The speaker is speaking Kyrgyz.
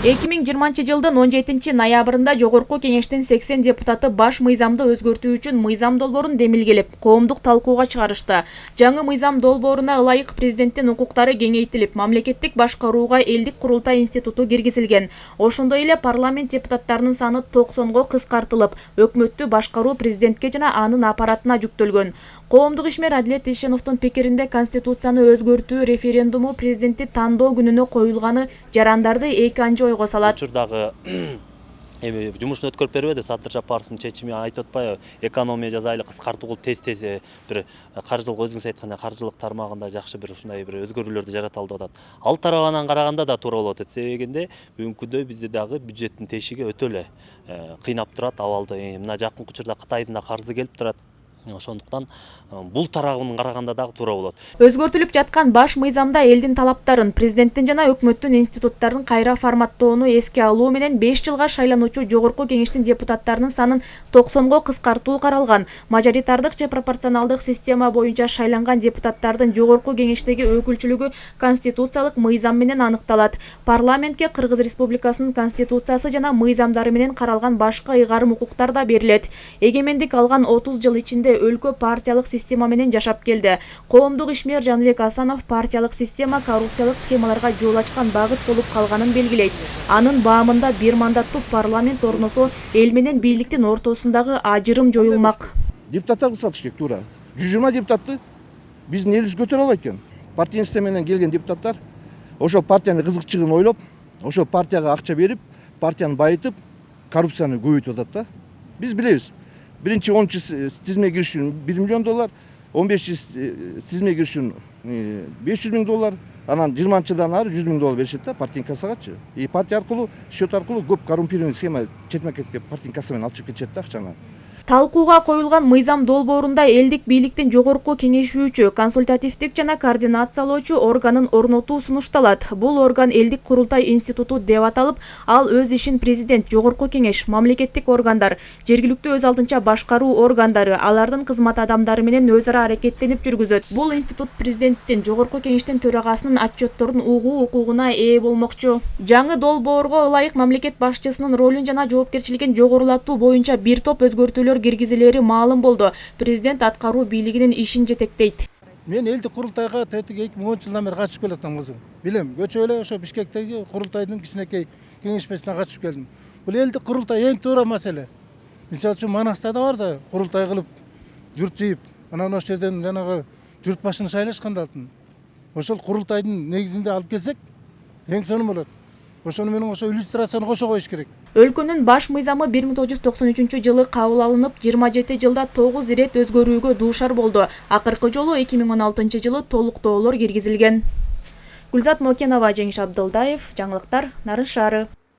2020 жылдын 17 ноябрында Жогорку Кеңештин 80 депутаты баш мыйзамды өзгөртүү үчүн мыйзам долбоорун демилгелеп, коомдук талкууга чыгарышты. Жаңы мыйзам долбооруна ылайык президенттин укуктары кеңейтилип, мамлекеттик башкарууга элдик курултай институту киргизилген. Ошондой эле парламент депутаттарынын саны 90го кыскартылып, өкмөттү башкаруу президентке жана анын аппаратына жүктөлгөн. Коомдук ишмер Адилет Ишеновдун пикиринде Конституцияны өзгөртүү референдуму президентти тандоо күнүнө коюлганы жарандарды эки анча ойго салат. Учурдагы жумушун өткөрүп бербеди, Саттыр Жапаровдун чечими айтып атпайбы, экономия жасайлы, кыскартуу кылып тез бир каржылык, өзүңүз айткандай каржылык тармагында жакшы бир ушундай бир өзгөрүүлөрдү жарата алды атат. Ал тарабынан караганда да туура болот. Себебинде бүгүнкү күндө бизде дагы бюджеттин тешиги өтө эле кыйнап турат абалды. Мына жакынкы учурда Кытайдын да карызы келип турат. Ошондуктан бул тарабынан караганда дагы туура болот. Өзгөртүлүп жаткан баш мыйзамда элдин талаптарын, президенттин жана өкмөттүн институттарын кайра форматтоону эске алуу менен 5 жылга шайлануучу Жогорку Кеңештин депутаттарынын санын 90го кыскартуу каралган. Мажоритардык же пропорционалдык система боюнча шайланган депутаттардын Жогорку Кеңештеги өкүлчүлүгү конституциялык мыйзам менен аныкталат. Парламентке Кыргыз Республикасынын конституциясы жана мыйзамдары менен каралган башка ыйгарым укуктар да берилет. Эгемендик алган 30 жыл ичинде өлкө партиялык система менен жашап келди. Коомдук ишмер Жаныбек Асанов партиялык система коррупциялык схемаларга жол ачкан багыт болуп калганын белгилейт. Анын баамында бир мандаттуу парламент орносо, эл менен бийликтин ортосундагы ажырым жоюлмак. Депутаттар кысатыш керек туура. 120 депутатты биздин элибиз көтөрө албайт экен. Партия менен келген депутаттар ошол партиянын кызыкчылыгын ойлоп, ошол партияга акча берип, партияны байытып, коррупцияны көбөйтүп атат да. Биз билебиз. Birinci 10 tizime giriş için $1 milyon, 15 tizime giriş için $500.000, anan 20-dan ары $100.000 беришет да партиянын кассагачы. Партия аркылуу, счет аркылуу көп коррумпированный схема четмекетке партиянын кассамен алып чыгып кетишет да акчаны. Талкууга коюлган мыйзам долбоорунда элдик бийликтин жогорку кеңешүүчү, консультативдик жана координациялоочу органын орнотуу сунушталат. Бул орган элдик курултай институту деп аталып, ал өз ишин президент, жогорку кеңеш, мамлекеттик органдар, жергиликтүү өз алдынча башкаруу органдары, алардын кызмат адамдары менен өз ара аракеттенип жүргүзөт. Бул институт президенттин, жогорку кеңештин төрагасынын отчетторун угуу укугуна ээ болмокчу. Жаңы долбоорго ылайык мамлекет башчысынын ролун жана жоопкерчилигин жогорулатуу боюнча бир топ өзгөртүүлөр киргизилери маалым болду. Президент аткаруу бийлигинин ишин жетектейт. Мен элдик курултайга 2010 жылдан бери катышып келатам кызым. Билем, көчө эле ошо Бишкектеги курултайдын кичинекей кеңешмесине катышып келдим. Бул элдик курултай эң туура маселе. Мисалы үчүн Манастада бар да, курултай кылып, журт жыйып, анан ошол жерден жанагы журт башын шайлашканда алтын. Ошол курултайдын негизинде алып келсек, эң сонун болот. Ошону менен ошо иллюстрацияны кошо коюш керек. Өлкөнүн баш мыйзамы 1993 жылы кабыл алынып, 27 жылда 9 ирет өзгөрүүгө дуушар болду. Акыркы жолу 2016 жылы толуктоолор киргизилген. Гүлзат Мокенова, Жеңиш Абдылдаев, жаңылыктар, Нарын шаары.